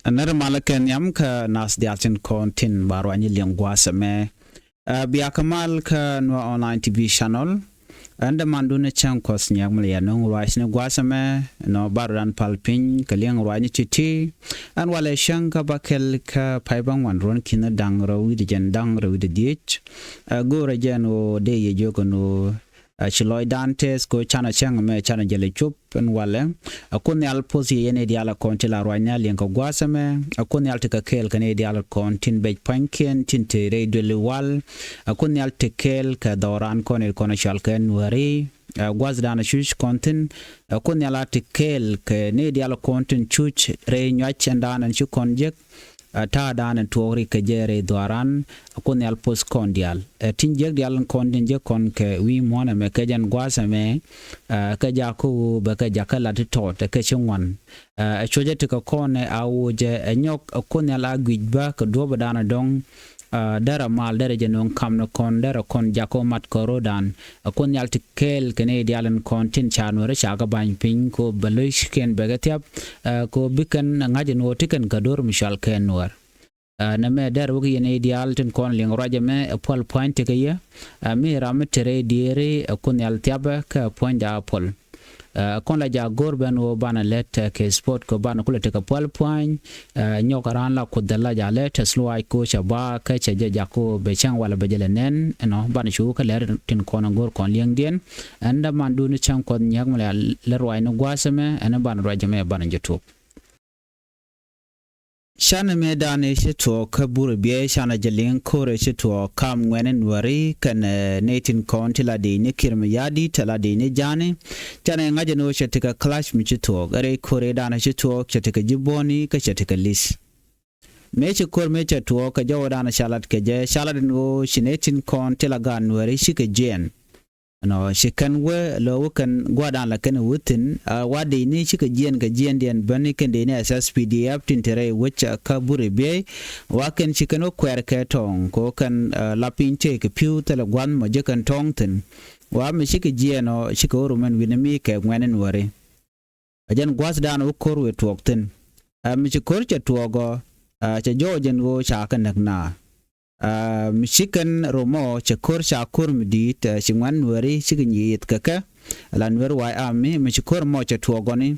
Ner malaken yam ka nas diatin kontin barwani liangwa same biya kamal ka no online TV channel anda mandune chang kos nyak mlia no ruac ne gwasame no baran palpin kaliang ruani titi an wale shang ka bakel ka paibang wan ron kina dang rawi de jan dang rawi de dich go rajano de ye jogono Chiloy Dantes ko chana chang me chana jele chup en wale akuni al posi yene diala konti la roanya lienko gwasame akuni al tekel kane diala kontin bej panken tinte re de wal akuni al tekel ka doran konel konachal ken wari gwazdana shush kontin akuni al tekel ke ne diala kontin chuch re nyach ndana chu konjek ta dan tuori ke jere doran akuni al pos kondial tinjek dial kondin je kon ke wi mona me ke jan gwasame ka jako ba ka jakala to te ke chungwan choje te ko kone awuje nyok akuni al gwidba ka do badana dong dara mal dara jenon kamno kon dara kon jako mat korodan akon yalti kel kene dialan kontin chanore chaga ban pin ko balish ken begatiap ko bikan ngaje no tiken kador mishal ken war na me dar wugi yene dial tin kon ling raja me pol point ke ya mi ramitere diere akon yaltiaba ka point da pol kon la ja gorben wo bana let ke sport ko bana kula te ka pol point nyokaran la ko dalla ja let slow ai ko chaba ka che ja ko be chang wala be jele nen no bana shu ka ler tin kon gor kon liang den anda man du ni chang kon nyak mala le roi no gwasame ana bana roja me bana jetu Shana me dane shito kabur biye shana jalin kore shito kam ngwenen wari kan netin konti la de ne kirma yadi tala de ne jane jane ngaje no shetika clash mi shito gare kore dane shito shetika jiboni ka shetika lis meche kor meche to ka jawdana shalat ke je shalat no shinetin konti la gan wari shike jen no shikan we lo kan gwadan la kan wutin wade ni shika jen ga jen den bani kan de ne SSPDF tintere which ka bure be wa kan shikan o kwer ke tong ko kan lapin che ke piu tele gwan mo je kan tong tin wa me shika jen no shika rumen winami ke ngwenen wore ajan gwas dan o kor we tok tin mi chikor che togo che jojen go cha kan na Michigan Romo chakor shakur midit shingwan wari shigin yit kaka lan wer wai ami michikor mo chatwogoni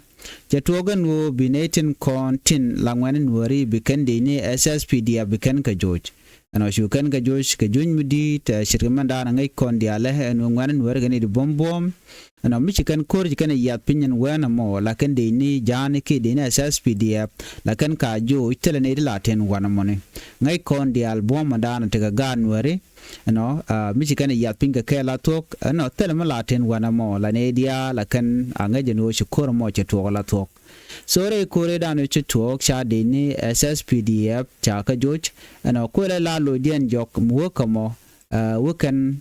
chatwogan wo binetin kontin langwanin wari bikende ni SSPD biken ka George ano shukan ka George ka jun midit shirmanda na ngai kon diale no ngwanin wari gani di bombom ano Michigan kor jikana yat pinyen wana mo lakan de ni jani ki de ni SSPD lakan ka jo itele ni laten wana mone ngai kon di album madana te gan wari no Michigan yat pinga kela tok no tele ma laten wana mo la ne dia lakan anga jeno shukor mo che to la tok sore kore dano che tok sha de ni SSPD cha ka joj no ko la lo dien jok mo kamo wukan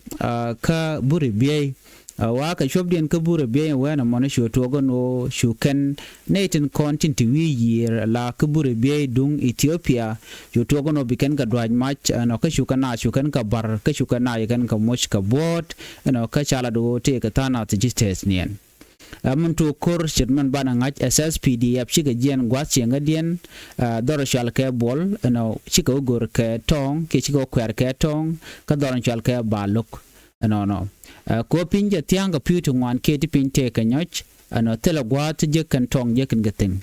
ka buri biye wa ka shobdien ka bure be wana mona sho togo no shukan netin kontin ti wi year la ka bure be dung Ethiopia sho togo no biken ka dwaj match no ka shukan ka bar ka shukana yakan ka moch ka bot no ka chala do te ka tana ti jistes nien amun to kor shitman bana ngach SSPD shiga jen gwatsi ngadien doro shal ke bol no shiga gor ke tong ke shiga kwer ke tong ka doro shal ke baluk no ko pinja tianga piutu ngwan ke ti pinte ka nyoch ano tela gwat je kan tong je kan gatin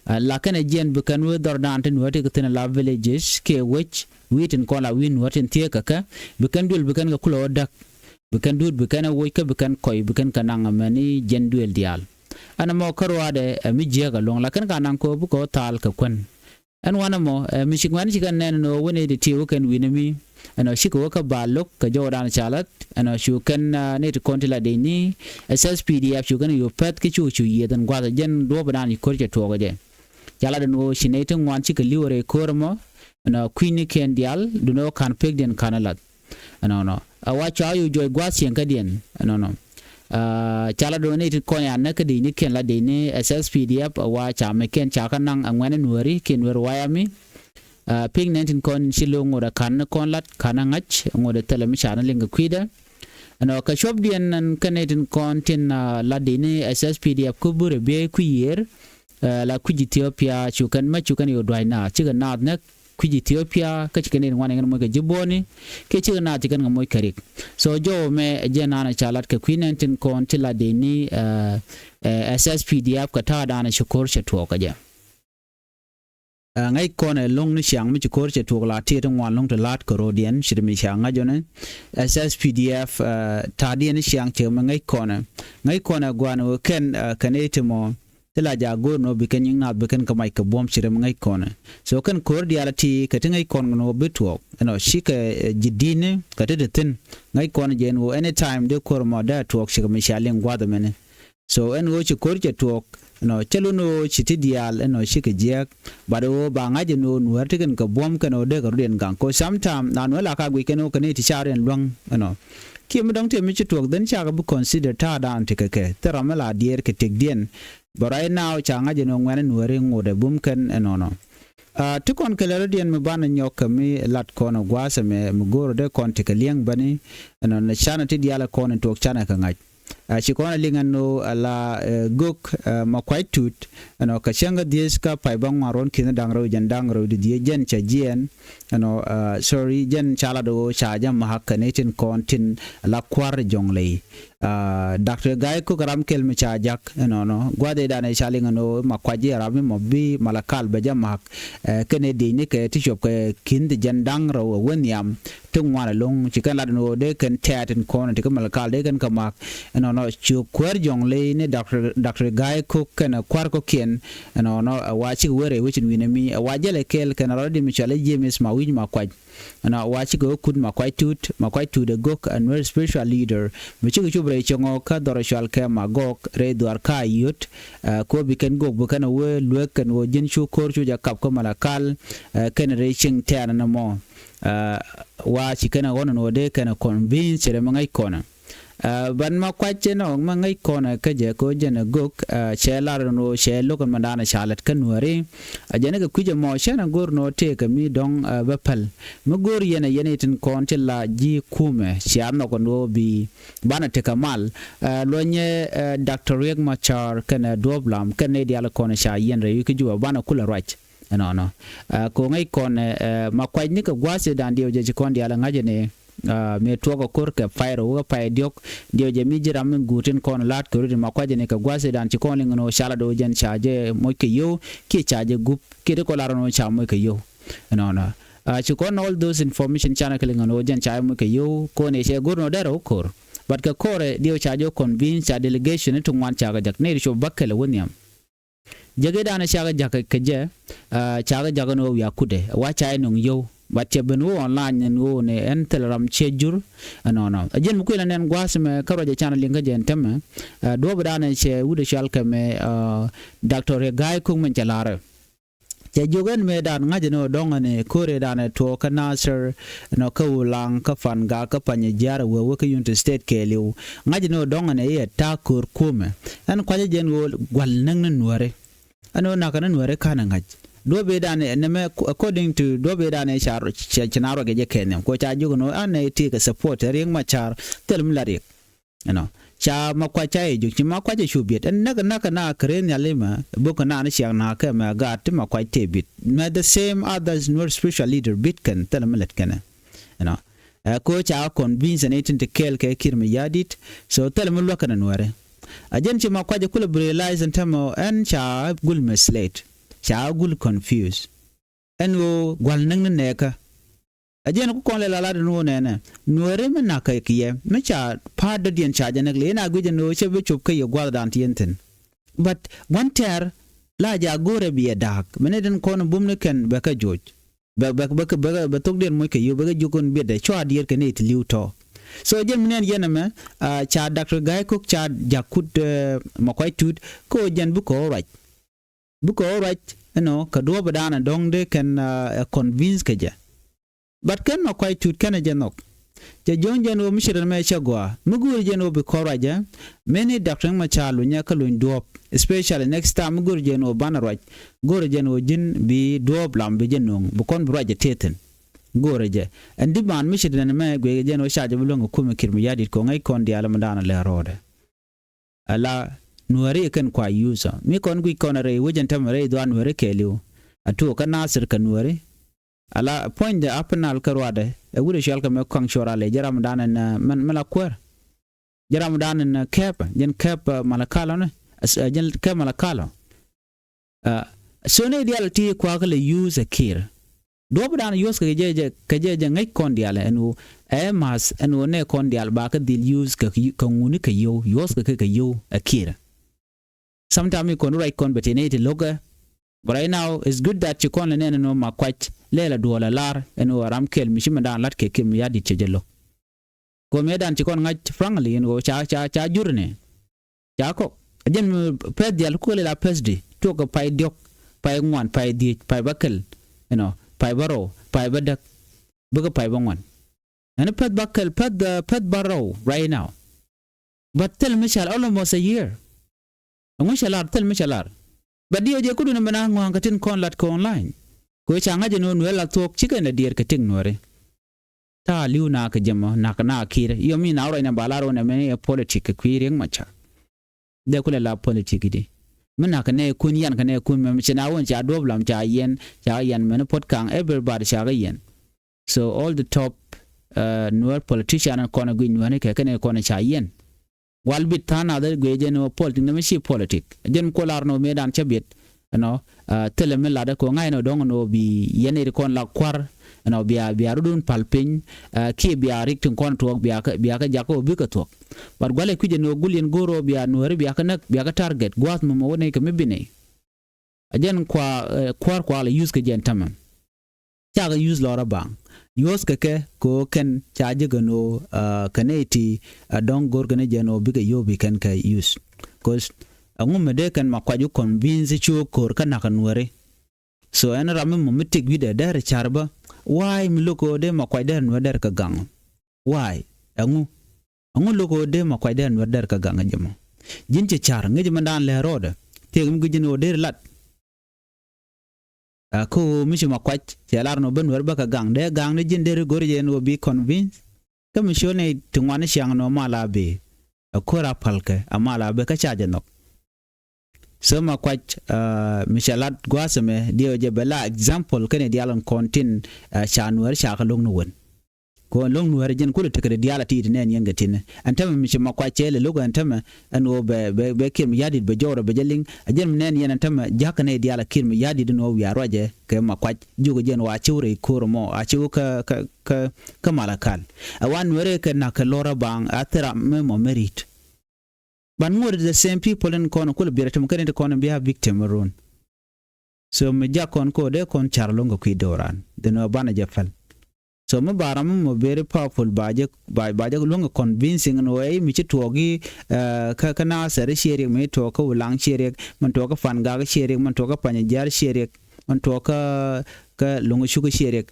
la kana jen bukan we dordan tin wati gatin la villages ke which witin ko la win watin tie ka bukan dul bukan ga kulo dak bukan dul bukan we ka bukan koy bukan kananga mani jen duel dial ana mo karwade mi je ga long la kan kanan ko bu ko tal ka kun an wana mo mi shigwan shigan nen no woni de ti kan winami ano shiko ka balok ka jodan chalat ano shukan ne to kontila de ni SSPD shukan yo pet ki chu yedan gwa jen do badan ko je to gaje jala den go shinetin wan chika liwore kormo ano queen ken dial do no kan pek den kanalat ano no awa cha yu joy gwa sien ka den ano no chala do ne to ko ya na ka de ni ken la de ni SSPD awa cha me ken cha kanang angwen nuari ken wer wayami ping 19 kon shilo ngoda kan kon lat kana ngach ngoda telemi chana linga kwida ano ka shobdien nan kanetin kon tin la dini SSPD ko bure be ku yer la kuji Ethiopia chukan ma chukan yo dwai na chiga na ne kuji Ethiopia ka chikan en wan ngan mo ke jiboni ke chiga na chikan ngam mo karik so jo me je na na chalat ke kwinentin kon tila de ni SSPDF ka ta da na shukor chetwo ka ja ngai kon long ni siang mi chukor chetwo la ti tong wan long to lat korodian shirmi siang ga jone SSPDF ta di ni siang che ngai kon gwan ken kanetimo tila jago no biken yin nat biken kamai ka bom chire ngai kona so kan cordiality ka tingai kon no bitwo no shika jidine ka tedetin ngai kon jen wo anytime de kormo da twok shika mishalin gwada mene so en wo chi korje twok no cheluno chitidial no shika jek bado ba ngaje no Nuer tiken ka bom kano de ka ruden gang ko sometime na no la ka gwi keno kane ti sharen luang no kim dong te mi chi twok den cha ka bu consider ta dan tikeke teramala dier ke tekdien. But right now, changa jeno ngwane Nuer ngode bumken enono. Tukon keleradian me bana nyoka mi lat kono gwasa me mugoro de kon tikaliang bani eno na chana ti diala kono tok chana ka ngaj. Chikona lingano la guk makuac tut eno kachanga dieska paibang maron kina dangro di die jen cha jien eno sorry jen chala do chaja mahak netin kontin la kwar jonglei. Dr. Guy ko karam kel me chajak no gwade dane shalinga no makwaji arami mobi malakal beja mak kene de ni ke tishop ke kind jandang ro wenyam tungwana long chikan la no de ken tatin kon te malakal de ken kamak no chu kwer jongle ne Dr. Guy ko ken kwar ko ken no wachi were wichin winemi wajele kel ken rodi mi chale James mawij makwaj na wachi go kud makwaj tut de gok and spiritual leader michi chubre chongo ka dorashal ke magok re duar ka AYod ko biken gok bukan we lueken wo jin chu kor chu jakap ko malakal ken reaching tan na mo wa chikena wono no de ken convince re mangai kona ban makwache no mangai kona ka je ko jena gok chelar no shelo kon mandana shalat kan Nuer ajene ka kuje mo shana gor no te ka mi dong bapal mo gor yene tin kon tilla ji kume shiam no kon do bi bana te kamal lonye Dr. Riek Machar kana doblam kana diala kona sha yen re yuki juba bana kula ruac no ko ngai kon makwaj ni ka gwase dan dio je kon diala ngajene me tuogo kor ke fire wo pa diok dio je mi jiram gutin kon lat ko ri makwaje ne ka gwase dan ci kon lingo shala do jen chaje mo ke yo ki chaje gup ki de ko la no cha mo ke yo no ci kon all those information chana ke lingo jen cha mo ke yo ko ne she gurno daro kor but ka kore dio chaje convince a delegation to wan cha ga jak ne ri bakkele wonyam jage dana cha ga jak ke je cha ga jagano yakude wa cha no yo bache benu online no ne en telegram chejur no ajen mu kula nen gwasme karoje channel linga jen temme do badane che wude shalka me Dr. Guy ko men chalare che jogen me dan ngaje no dongane kore dane to kanasir no ka ulang ka fanga ka panye jara wo ka unit state ke liu ngaje no dongane ye ta kur kume en kwaje jen wo gwal nang Nuer ano nakana Nuer kana ngaje do be dane neme according to do be dane char chinaro ge kenem ko cha jugo no ane ti ka support ring machar telm larik cha makwacha e juk makwacha shubiet en naga na kren yalema boko na ne siang na ka ma gat makwaite bit me the same others Nuer spiritual leader bitken telm let kana ko cha convince ne tin te kel ke kirmi yadit so telm lo kana Nuer ajen chi makwacha kula realize ntamo en cha gul mislate chagul confused enwo gwal nang neka ajen ko kon la no nene Nuer men na kay kiye me cha pada dien cha janek le na guje no chebe chup kay gwal dan tienten but one ter la ja gore bi dak meneden kon bumne ken be ka joj be tok den moy kay yo be jukon bi de chwa dier ken it liuto so jen minen yename cha Dr. Guy Cook cha jakut makoy tut ko jen bu ko right buko right ka do badana dong de can convince keja but can no quite tut kana janok je jonjen wo mishira me chagwa mugur jeno be koraja many Dr. Machalu nya ka luin do especially next time mugur jeno bana right gor jeno jin bi do blam be jenong bu kon braje teten goreje andi ban mishira me gwe jeno shaje bulongo kuma kirmi yadi ko ngai kon di alamdana le rode ala Nuer kan kwa user mi kon gui kon re wujen tamare do Nuer keliu atu ka nasir ka Nuer ala point de apnal karwade e wude shal ka me kong shorale jaram danan man malakwer jaram danan kep jen kep malakalo ne jen kep malakalo so ne dial ti kwa ka le use a kir do dan use ka je ngai kon dial enu e mas enu ne kon dial ba ka dil use ka nguni ka yo use ka yo a kir sometimes you can write kon betene loga but right now it's good that you can learn no makuac lela duola lar enu aram kel mishima dan lat ke kim yadi chejelo ko medan ti kon ngaj frankly enu cha jurne cha ko jen ped dial ko la pesdi to ko pay diok pay ngwan pay di pay bakel pay baro pay badak buga pay bangwan and ped bakel ped baro right now but tell Michelle almost a year Mishalar tell Mishalar but dia je kudu na ngwan katin kon lat ko online ko changa je no Nuer tok chicken na dir kating Nuer ta liu na ka jama na kir yo mi na ro na balaro na me politic queering macha de kula la politic di mena ka ne kun yan ka ne kun me china won cha doblam cha yen men podcast everybody cha yen so all the top Nuer politician kon gwi Nuer ke ne kon cha yen wal bit tana da gweje no politic na mishi politic jen kolar no medan chabit tele la da ko ngai no dong no bi yene kon la kwar biya rudun palpin ki biya riktun kon to biya ka jako bi ka to bar gwale kuje no gulien goro biya Nuer biya ka target gwat mo wone ka mebine ajen kwa la use ka jen tamam cha ga use lora bang yos ke ko ken chaje gano kaneti don gorgane jeno biga yobi ken ka use cause ngum de kan makwaju convince chu kor kana kanware so en ramme mo mitik wide der charba why mi loko de makwaj no der ka gang why ngu loko de makwaj no der ka gang jemo jinche char ngeje mandan le roda te mi gujino der lat ko mishi makwaj celar no ben werba ka gang de jindere gorje no bi convince kam shone tungwane shang no mala be akora palke amala be ka chaje no so makwaj mishalat gwaseme dio je bela example kene dialon kontin chanwer shaka long no won ko long Nuer jen ko te kede diala ti ne nyanga tin antama mishi makwaj chele logo antama anu be kim yadid be joro be jeling ajen nen yen antama jakane diala kim yadid no wi aroje ke makwaj jugo jen wa chure kurmo a chu ka malakal awan Nuer ke na ka lora bang atera memo merit but more the same people in kono ko be retum kene kono be ha victim run so me jakon ko de kon charlongo ki doran de no bana jafal so mo baram mo very powerful baje lunga convincing no way mi chitogi ka na sare shere me to ka ulang shere man to ka fanga shere man to ka panya jar shere man to ka lunga shuga shere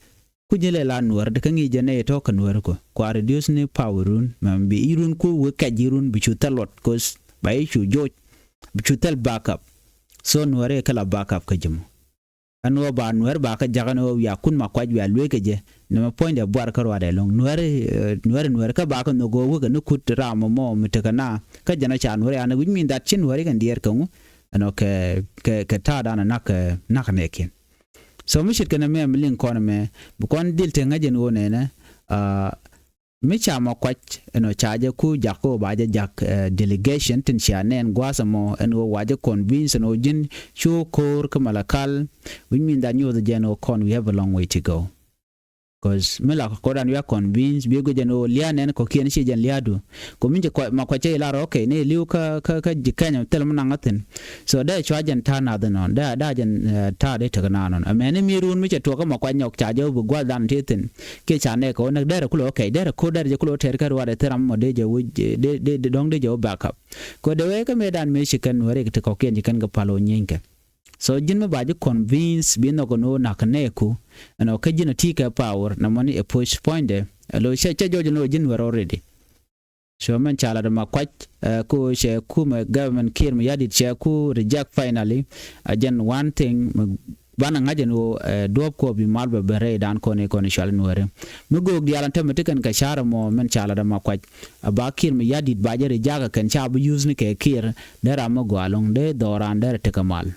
kujele la Nuer de kangi jene to ka Nuer ko reduce ne powerun man bi irun ko we ka jirun bi chutalot cause bay chu joj bi chutal backup so Nuer kala backup ka jimo anwo ba Nuer ba ka jagano ya kun makwaj ya lweke je no point de boar ka wade long Nuer ka ba ka no go wuga no kut ramo mo mitakana ka jana cha Nuer ana which mean that chin Nuer kan dier kan ano ke ta dana nak nekin so mi shit kana me link kon me bu kon dilte ngajen wone na mi cha makwaj no chaje ku jako ba jak delegation tin shanen gwasamo eno waje convince no jin chu kor kamalakal we mean that you the general con we have a long way to go because mela ko dan we are convinced be go jeno lianen ko kien shi jan liadu ko minje ko makwache la okay ne liu ka jikanya telmana ngaten so da chwajan ta na the non da jan ta de ta na non amene mirun mi che to ka makwanyok cha jo bu gwa dan titin ke cha ne ko na da ko okay da ko da je ko ter ka wa da teram mo de je de dong de jo backup ko de we ka medan me shi kan wore ka ko kien jikan ga palo nyinka so jin me baje convince bi no no nakneku ano ka jina tika power na money a push point de lo she jojo no jin were already so man chala da makwaj ko she ku ma government kir me yadit she ku reject finally again one thing bana ngaje no dob ko bi malba bere dan ko ne shal Nuer mu gog dialan temetikan ka shara mo men chala da makwaj ba kir mi yadit ba jere jaga kan cha bu use ni ke kir dara mo gwalong de doran der te kamal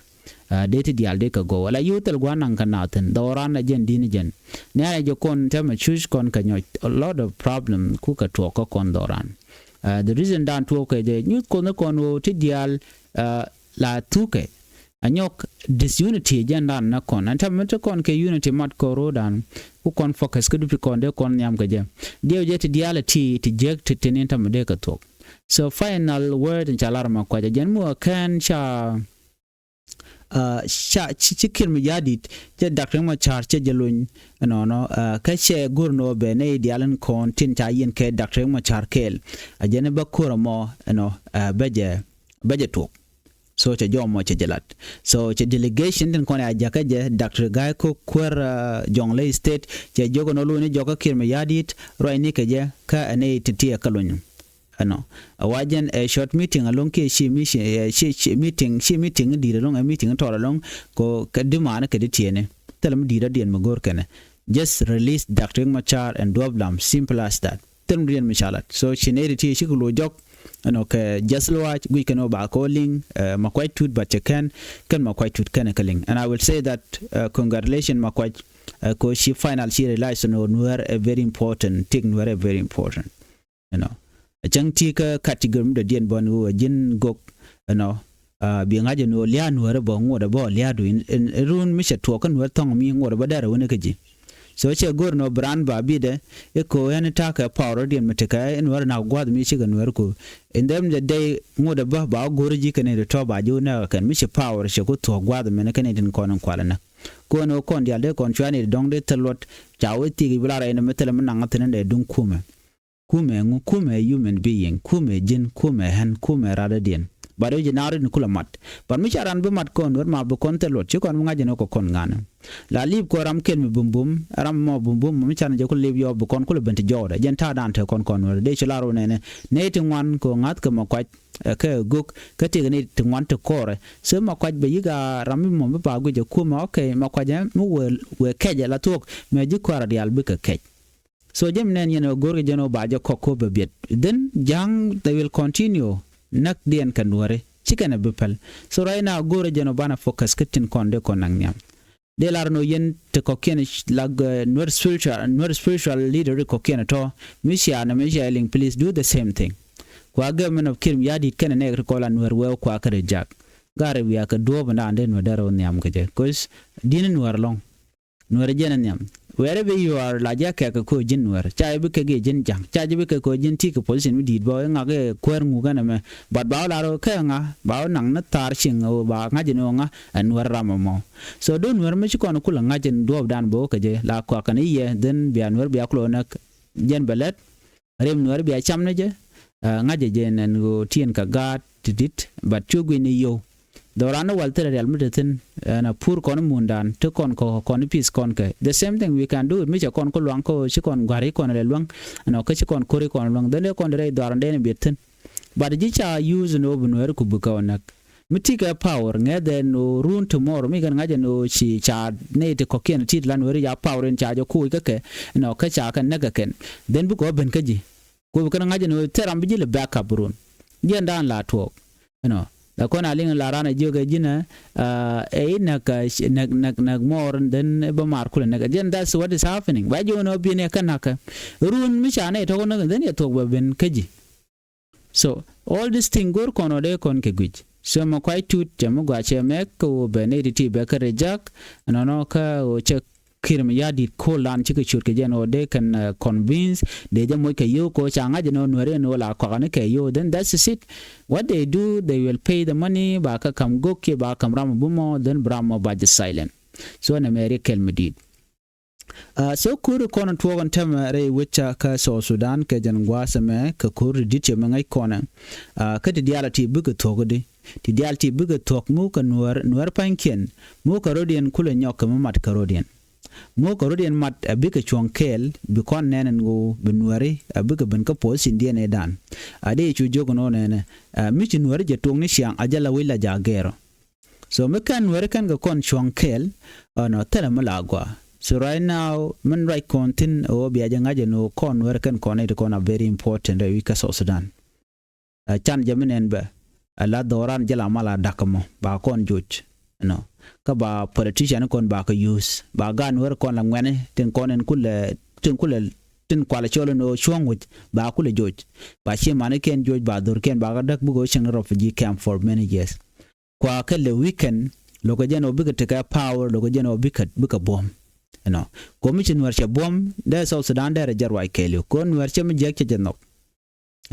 de ti dial de ka go wala yutel gwanan kanaten doran na jen dini jen ne ay jo kon tema chush kon ka nyoy a lot of problem ku ka to ko kon doran the reason dan to ke de nyut kon ko ti dial la tuke anyok disunity janda na kon anta mete kon ke unity mat ko rodan ku kon focus ku dupi kon de kon nyam ke je dio je ti diality ti jek ti tenenta mede ka tok so final word in chalarma kwa jen mu kan cha chikir mi yadit je Dr. Machar che jelun no ka che gurno be ne dialan kon tin cha yin ke Dr. Machar kel ajene ba kuramo no beje tok so che jomo che jelat so che delegation den kon ajaka je Dr. Guy ko kwer jonglei state che jogo no luni joga kir mi yadit roi ni ke je ka ne titia kalunyu no wajen a short meeting along ke shi meeting dire long a meeting to long ko kadimana ke ditiene telam dire dien magor kene just release Dr. Machar and Doblam simple as that telam dien mishalat so chineri ti shi ko jok no ke just ruac we can ba calling makuac tut but kan makuac tut kan kaling and I will say that congratulations makuac ko shi final she realize no Nuer a very important thing Nuer very important chang ti ka category de dien bonu jin gok no bi ngaje no lia Nuer bo ngoda bo lia du in run mi to kan Nuer tong mi ngoda ba dara woni kaji so che gor no brand ba bi de e ko en ta ka power dien meteka en Nuer na gwad mi shi ga Nuer ko in them the day ngoda ba gor ji kan de to ba ju na kan mi shi power shi ko to gwad me ne kan din konon kwalana ko no kon dia de kon chani dong de telot jawe ti gi blara en metel men ngatene de dun kume human being kume jin kume hen kume radadien bado jinari nikula mat par mi charan be mat kon wer ma be kon telot ci kon ngaje no ko kon ngana la lib ko ram kel mi bumbum ram mo bumbum mi charan je ko lib yo be kon ko le benti joda jen ta dan te kon wer de ci laro ne tin wan ko ngat ko ma kwaj ke guk ke ti ne tin wan te kore se ma kwaj be yiga ram mo be ba guje kuma okay ma kwaje mu we keje la tok me ji ko radial be ke kej so jem nen gorge jeno bajo kokko be biet then jang they will continue nak dien kanware chikana bepal so right now gorge jeno bana focus kitin konde konang nyam de larno yen te kokken lag Nuer spiritual leader kokken to misia ling please do the same thing kwa government of Kirim yadi kana ne ko la Nuer we kwa kare jak gare wi aka do bana ande no daro nyam keje cause din Nuer long Nuer jena nyam wherever you are la jaka ko jin Nuer cha be ke jin jang cha be ko jin ti ko position mi dit bo nga ke kwer ngu kana me bat ba la ro ka nga ba nang na tar sing o ba nga jin nga Nuer ramamo so don Nuer mi ko no kula nga jin do dan bo ke je la ko kan ye den bi Nuer bi aklo nak jen belet rem Nuer bi cham ne je nga je jen go tien ka gat dit bat chugu ni yo dorano walter real mutatin na pur kon mundan to kon ko kon pis kon ke the same thing we can do mi cha kon ko luang ko chi kon gari kon le luang no ka chi kon kori kon luang de kon re dorande ne bitin but ji cha use no Nuer ku buka onak mitika power ngede no run tomorrow mi gan ngaje no chi cha ne te kokken ti lan Nuer ya power en cha jo ku ke no ka cha kan naga ken den bu ko ben kaji ko kan ngaje no teram bi le backup run yen dan la to la kona ling la rana joga jina nak more then ba mar kula nak then that's what is happening ba jo no bi ne kanaka run mi cha ne to no then ya to ba ben kaji so all this thing gor kono de kon ke guj so ma kwai tut jamo gwa che me ko be ne ti be ka rejak no ka o che Kirim yadi ko lan chike chur ke jeno de can convince de jamo ke yo ko changa jeno Nuer no la ko ne ke yo then that's it what they do they will pay the money ba ka kam go ke ba kam ram bumo then bramo ba just silent so na America medid so kuru kono tuogon temere wicha ka so Sudan ke jan gwasame ka kuru ditche mangai kona ka ti dialati buga togodi ti dialati buga tok mu ka Nuer pankien mu ka rodien kule nyok mat ka rodien mo ko rodien mat abika chonkel bi kon nenen go benwari abika ben ka pos indien edan ade chu jogo no nene mi chi Nuer je tong ni siang ajala wila jagero So me kan Nuer kan ga kon chong kel no tele malagwa. So right now men right contin o bi ajanga no kon Nuer kan kon it kon a very important we ka South Sudan. Chan jaminen be ala doran jala mala dakamo ba kon juj no ka ba politician kon ba ka use ba gan Nuer kon la ngene ten konen kule tin kwala cholo no chwangwit ba kule juj ba chi mane ken juj ba dur ken ba ga dak bugo chang refugee camp for many years kwa kale weekend loko jeno biga take power loko jeno bika bomb no commission Nuer cha bomb da South Sudan da jarwa kelio kon Nuer cha mi jek cha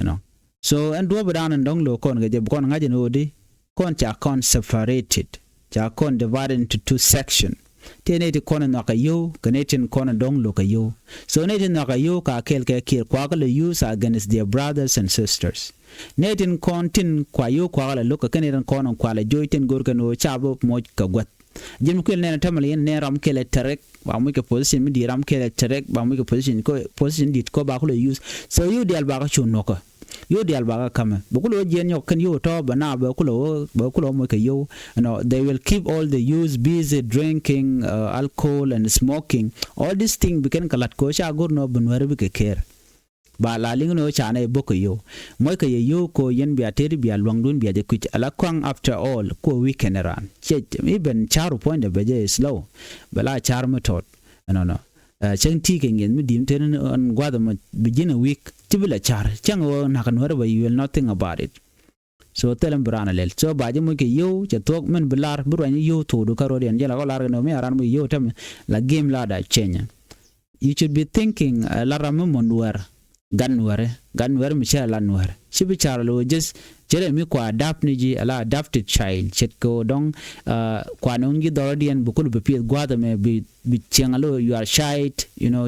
no so and do badan and dong lo kon ga je kon ngaje no di kon cha kon separated cha kon divided into two section teneti kon na ka yo kanetin kon dong lo ka yo so netin na ka yo ka kel ke kir kwa ka le use against their brothers and sisters netin kon tin kwa yo kwa la lo ka kanetin kon kwa la joitin gor ka no chabo mo ka gwat jim kel ne tamali ne ram kele terek ba mu ke position mi di ram kele terek ba mu ke position dit ko ba ko le use so you dial ba ka chun no ka yo dial baga kame bukulo jen yo kan yo to bana bukulo mo ke yo they will keep all the use busy drinking alcohol and smoking all this thing biken kalat ko sha gur no bunware bi ke care ba la ling no cha na boko yo mo ke yo ko yen bi ateri bi alwang dun bi ade kuch ala kwang after all ko weekend ran even charu point de beje slow bala char method no chang ti ke ngin mi dim ten on gwada mo begin a week tibila char chang o na kan wara you will nothing about it so telam brana lel so baje mo ke yo cha tok men bilar burani yo to do karo den jela ko lar no me aran mo yo tam la game la da chenya you should be thinking la ram mo Nuer ganware mi cha la Nuer sibi char lo just jere mi kwa adapt ni ji ala adapted child chet ko dong kwa nongi dorodian bukul be pi gwada me bi chengalo you are shy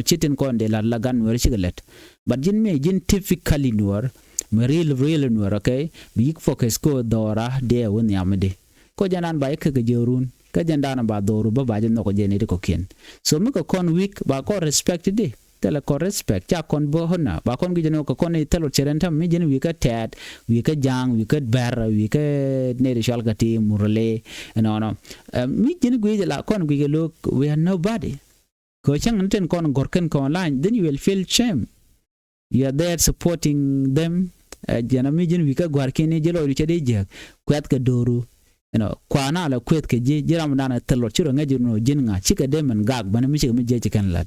chitin ko de la ganware chigalet but jin typically Nuer me real Nuer okay big focus ko dora de won yamde ko janan ba ke jerun ka jandana ba doru ba jin no ko jeni ko ken so mi ko kon week ba ko respect de tele ko respect cha kon bo hona ba kon gi jeno ko kon e telo cherentam mi jeni wi ka tat wi ka jang wi ka ber wi ka ne de shal gati murle no mi jeni gwi la kon gi look we are nobody ko chang nten kon gorken ko online then you will feel shame you are there supporting them jena mi jeni wi ka gwar kene jelo ri chede je kwat ka doru kwa na la kwet ke je jiram dana telo chiro ngaji no jinga chika demen gag bana mi chika mi je chikan lat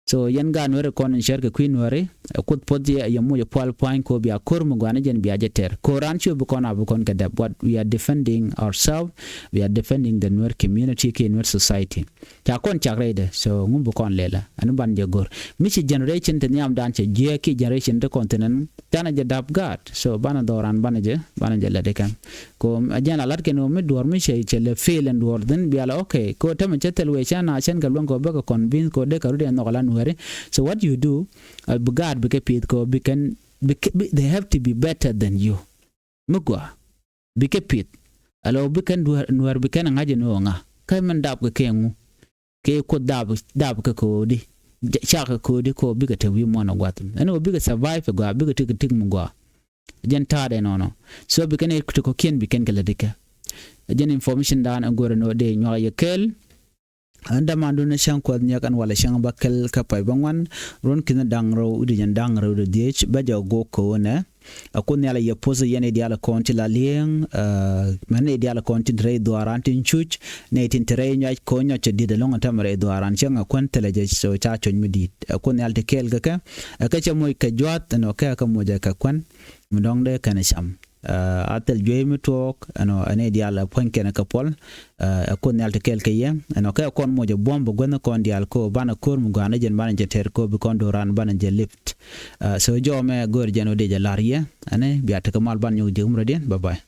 so yen ga Nuer kon share ke queen Nuer kut podje ya mo pal point ko bia kor mo gwana jen bia jeter koran chu bu kon ka dab what we are defending ourselves we are defending the Nuer community ke Nuer society ta kon chagrede so ngum bu kon lela anu ban je gor mi ci generation te nyam dan che je ki generation de continent tana je dab gat so bana doran bana je la de kan ko ajana lat ke no mi dor mi che le fail and word then bia la okay ko tam chetel we chana chen galwan ko ba ko convince ko de karu de no kala Nuer so what you do bugad bikepit ko they have to be better than you mugwa bikepit alo bikan Nuer bikan ngaje no nga kay man dab ko kengu ke ko dab ko di chaka ko di ko bigate wi mo na gwatum eno biga survive go biga tik mugwa jen tade no so bikan ko ken bikan kala dika jen information dan agora no de nyoya yekel anda mandu na shan kwad nyakan wala shan bakal kapay bangwan ron kina dangro udi jan dangro de diech baja go ko na akun yala ya pose yene diala konti la lieng mane diala konti re doaran tin chuch ne tin tere nya ko nya che dide longa tamare doaran chen akun teleje so cha chon midit akun yal te kel ka che moy ka jwat no ka moja ka kwan mudong de kana sham atel joymi tok ane diala ponke na kapol akon yalta kelke ye ka kon moja bombo gona kon dial ko bana kor mu gana jen bana jeter ko bi kon doran bana je lift so jome gor jeno de jalariye ane biata kamal ban nyu jumra den bye bye